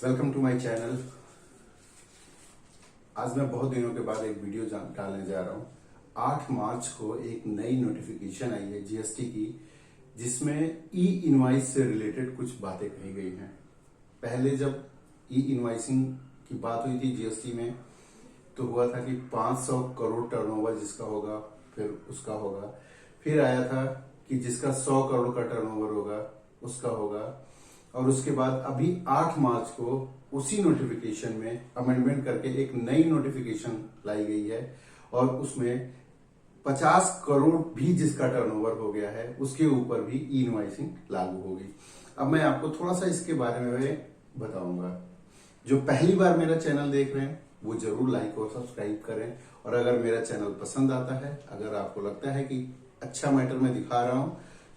Welcome to my channel. आज मैं बहुत दिनों के बाद एक वीडियो डालने जा रहा हूँ। 8 मार्च को एक नई नोटिफिकेशन आई है जीएसटी की, जिसमें ई इनवॉइस से रिलेटेड कुछ बातें कही गई हैं। पहले जब ई इनवॉइसिंग की बात हुई थी जीएसटी में, तो हुआ था कि 500 करोड़ टर्नओवर जिसका होगा फिर उसका होगा। फिर आया था कि जिसका 100 करोड़ का टर्नओवर होगा उसका होगा। और उसके बाद अभी 8 मार्च को उसी नोटिफिकेशन में अमेंडमेंट करके एक नई नोटिफिकेशन लाई गई है, और उसमें 50 करोड़ भी जिसका टर्नओवर हो गया है उसके ऊपर भी ई इनवॉइसिंग लागू होगी। अब मैं आपको थोड़ा सा इसके बारे में बताऊंगा। जो पहली बार मेरा चैनल देख रहे हैं वो जरूर लाइक और सब्सक्राइब करें, और अगर मेरा चैनल पसंद आता है, अगर आपको लगता है कि अच्छा मैटर मैं दिखा रहा हूं,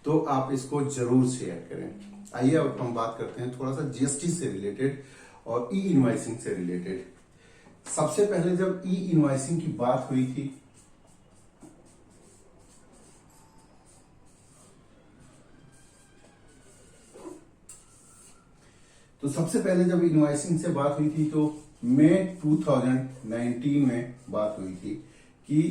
तो आप इसको जरूर शेयर करें। आइए अब हम बात करते हैं थोड़ा सा जीएसटी से रिलेटेड और ई इनवॉइसिंग से रिलेटेड। सबसे पहले जब ई इनवॉइसिंग की बात हुई थी, तो सबसे पहले जब इनवॉइसिंग से बात हुई थी तो मई 2019 में बात हुई थी कि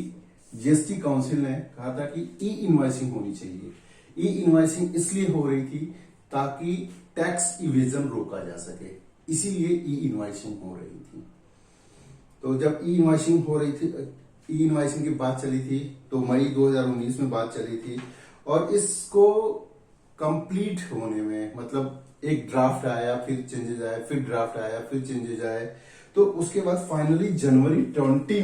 जीएसटी काउंसिल ने कहा था कि ई इनवॉइसिंग होनी चाहिए। ई इनवॉइसिंग इसलिए हो रही थी ताकि टैक्स इवेजन रोका जा सके, इसीलिए ई इनवॉइसिंग हो रही थी। तो जब ई इनवॉइसिंग हो रही थी, ई इनवॉइसिंग की बात चली थी, तो मई 2019 में बात चली थी, और इसको कंप्लीट होने में मतलब एक ड्राफ्ट आया, फिर चेंजेस आया, फिर ड्राफ्ट आया, फिर चेंजेस आए, तो उसके बाद फाइनली जनवरी 20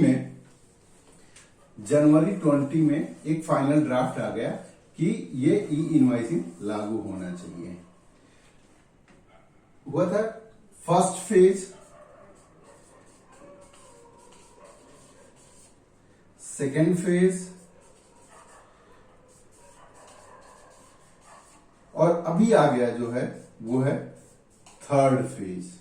में एक फाइनल ड्राफ्ट आ गया कि ये ई इनवॉइसिंग लागू होना चाहिए। हुआ था फर्स्ट फेज, सेकेंड फेज, और अभी आ गया जो है वो है थर्ड फेज।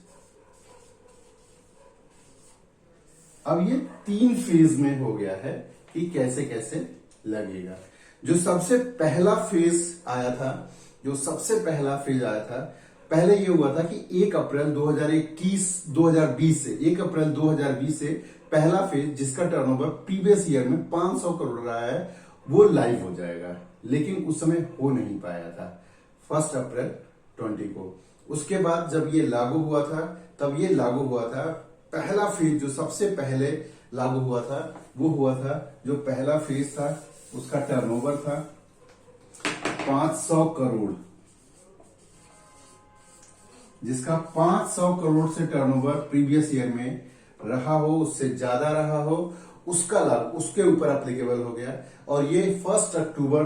अब ये 3 फेज में हो गया है कि कैसे कैसे लगेगा। जो सबसे पहला फेज आया था, पहले ये हुआ था कि 1 अप्रैल 2020 से 1 अप्रैल 2020 से पहला फेज जिसका टर्नओवर प्रीवियस ईयर में 500 करोड़ रहा है वो लाइव हो जाएगा, लेकिन उस समय हो नहीं पाया था 1 अप्रैल 20 को। उसके बाद जब ये लागू हुआ था, तब ये लागू हुआ था पहला फेज, जो सबसे पहले लागू हुआ था वो हुआ था, जो पहला फेज था उसका टर्नओवर था 500 करोड़। जिसका 500 करोड़ से टर्नओवर प्रीवियस ईयर में रहा हो, उससे ज्यादा रहा हो, उसका लाभ उसके ऊपर एप्लीकेबल हो गया। और ये 1 अक्टूबर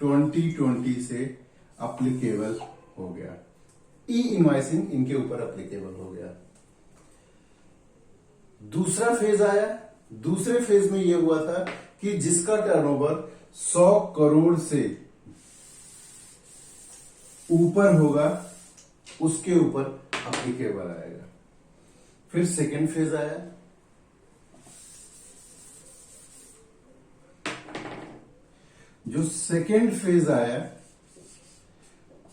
2020 से एप्लीकेबल हो गया। ई इनवॉइसिंग इनके ऊपर एप्लीकेबल हो गया। दूसरा फेज आया। दूसरे फेज में यह हुआ था कि जिसका टर्नओवर 100 करोड़ से ऊपर होगा उसके ऊपर एप्लीकेबल आएगा। फिर सेकेंड फेज आया। जो सेकेंड फेज आया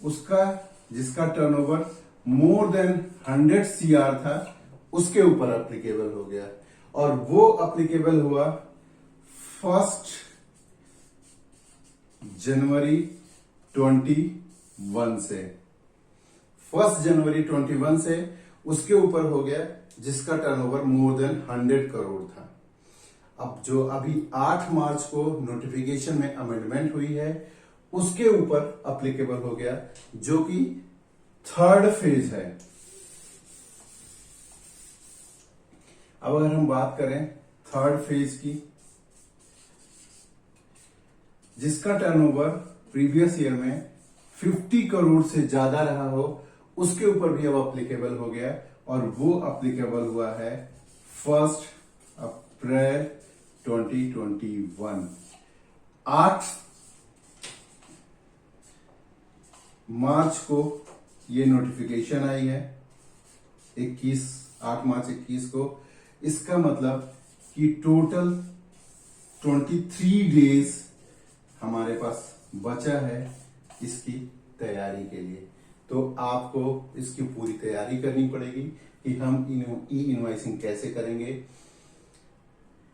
उसका जिसका टर्नओवर मोर देन 100 CR था उसके ऊपर एप्लीकेबल हो गया, और वो एप्लीकेबल हुआ 1 जनवरी 21 से। 1 जनवरी 21 से उसके ऊपर हो गया जिसका टर्नओवर मोर देन 100 करोड़ था। अब जो अभी 8 मार्च को नोटिफिकेशन में अमेंडमेंट हुई है उसके ऊपर एप्लीकेबल हो गया, जो कि थर्ड फेज है। अब अगर हम बात करें थर्ड फेज की, जिसका टर्नओवर प्रीवियस ईयर में 50 करोड़ से ज्यादा रहा हो उसके ऊपर भी अब एप्लीकेबल हो गया, और वो एप्लीकेबल हुआ है 1 अप्रैल 2021। 8 मार्च को ये नोटिफिकेशन आई है, 8 मार्च 21 को। इसका मतलब कि टोटल 23 डेज हमारे पास बचा है इसकी तैयारी के लिए। तो आपको इसकी पूरी तैयारी करनी पड़ेगी कि हम ई इनवॉइसिंग कैसे करेंगे।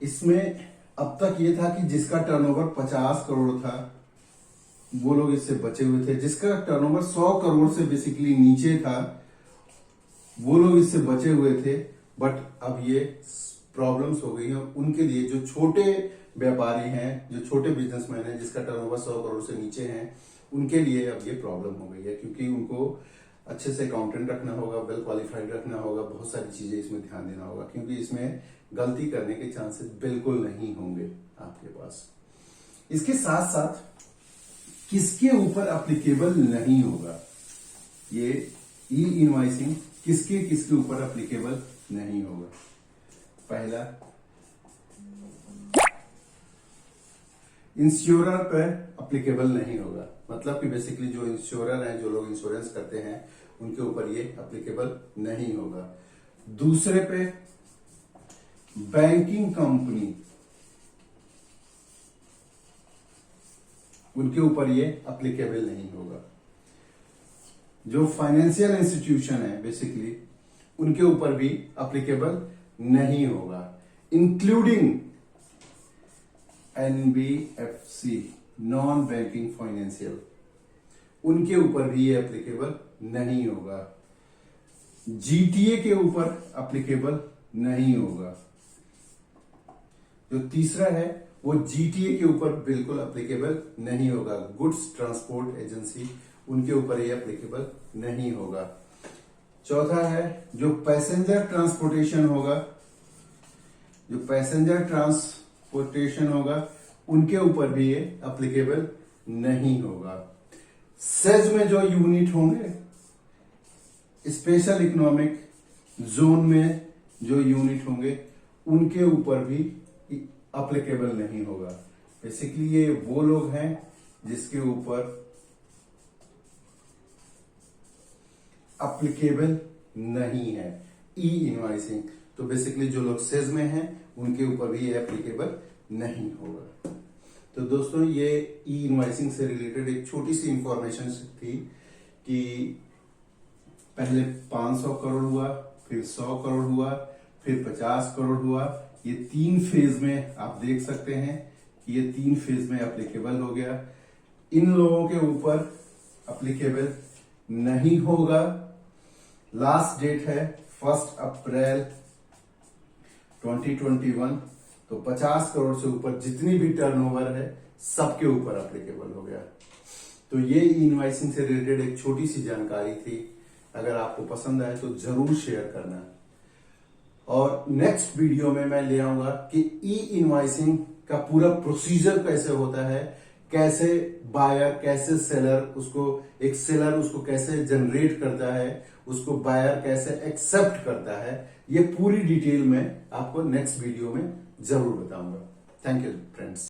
इसमें अब तक ये था कि जिसका टर्नओवर 50 करोड़ था वो लोग इससे बचे हुए थे, जिसका टर्नओवर 100 करोड़ से बेसिकली नीचे था वो लोग इससे बचे हुए थे। बट अब ये प्रॉब्लम्स हो गई हैं उनके लिए, जो छोटे व्यापारी हैं, जो छोटे बिजनेसमैन हैं, जिसका टर्नओवर 100 करोड़ से नीचे हैं, उनके लिए अब ये प्रॉब्लम हो गई है, क्योंकि उनको अच्छे से अकाउंटेंट रखना होगा, वेल क्वालिफाइड रखना होगा, बहुत सारी चीजें इसमें ध्यान देना होगा, क्योंकि इसमें गलती करने के चांसेस बिल्कुल नहीं होंगे आपके पास। इसके साथ साथ किसके ऊपर एप्लीकेबल नहीं होगा, ये ई इनवॉइसिंग किसके किसके ऊपर एप्लीकेबल नहीं होगा। पहला, इंश्योरर पर एप्लीकेबल नहीं होगा, मतलब कि बेसिकली जो इंश्योरर हैं, जो लोग इंश्योरेंस करते हैं, उनके ऊपर ये एप्लीकेबल नहीं होगा। दूसरे पे, बैंकिंग कंपनी, उनके ऊपर ये एप्लीकेबल नहीं होगा। जो फाइनेंशियल इंस्टीट्यूशन है बेसिकली, उनके ऊपर भी एप्लीकेबल नहीं होगा, including NBFC, non banking financial, उनके ऊपर भी ये एप्लीकेबल नहीं होगा। GTA के ऊपर एप्लीकेबल नहीं होगा। जो तीसरा है वो GTA के ऊपर बिल्कुल एप्लीकेबल नहीं होगा। गुड्स ट्रांसपोर्ट एजेंसी, उनके ऊपर ये एप्लीकेबल नहीं होगा। चौथा है जो पैसेंजर ट्रांसपोर्टेशन होगा, जो पैसेंजर ट्रांसपोर्टेशन होगा, उनके ऊपर भी ये एप्लीकेबल नहीं होगा। सेज में जो यूनिट होंगे, स्पेशल इकोनॉमिक जोन में जो यूनिट होंगे, उनके ऊपर भी एप्लीकेबल नहीं होगा। बेसिकली ये वो लोग हैं जिसके ऊपर एप्लीकेबल नहीं है ई इनवॉइसिंग। तो बेसिकली जो लोग सेज में हैं उनके ऊपर भी ये एप्लीकेबल नहीं होगा। तो दोस्तों, ये ई इनवॉइसिंग से रिलेटेड एक छोटी सी इंफॉर्मेशन थी कि पहले 500 करोड़ हुआ, फिर 100 करोड़ हुआ, फिर 50 करोड़ हुआ। ये 3 फेज में आप देख सकते हैं कि ये 3 फेज में एप्लीकेबल हो गया। इन लोगों के ऊपर एप्लीकेबल नहीं होगा। लास्ट डेट है 1 अप्रैल 2021। तो 50 करोड़ से ऊपर जितनी भी टर्नओवर है सबके ऊपर एप्लीकेबल हो गया। तो ये इनवॉइसिंग से रिलेटेड एक छोटी सी जानकारी थी। अगर आपको पसंद आए तो जरूर शेयर करना। और नेक्स्ट वीडियो में मैं ले आऊंगा कि ई इनवॉइसिंग का पूरा प्रोसीजर कैसे होता है, कैसे बायर, कैसे सेलर, उसको एक सेलर उसको कैसे जनरेट करता है, उसको बायर कैसे एक्सेप्ट करता है। ये पूरी डिटेल में आपको नेक्स्ट वीडियो में जरूर बताऊंगा। Thank you friends.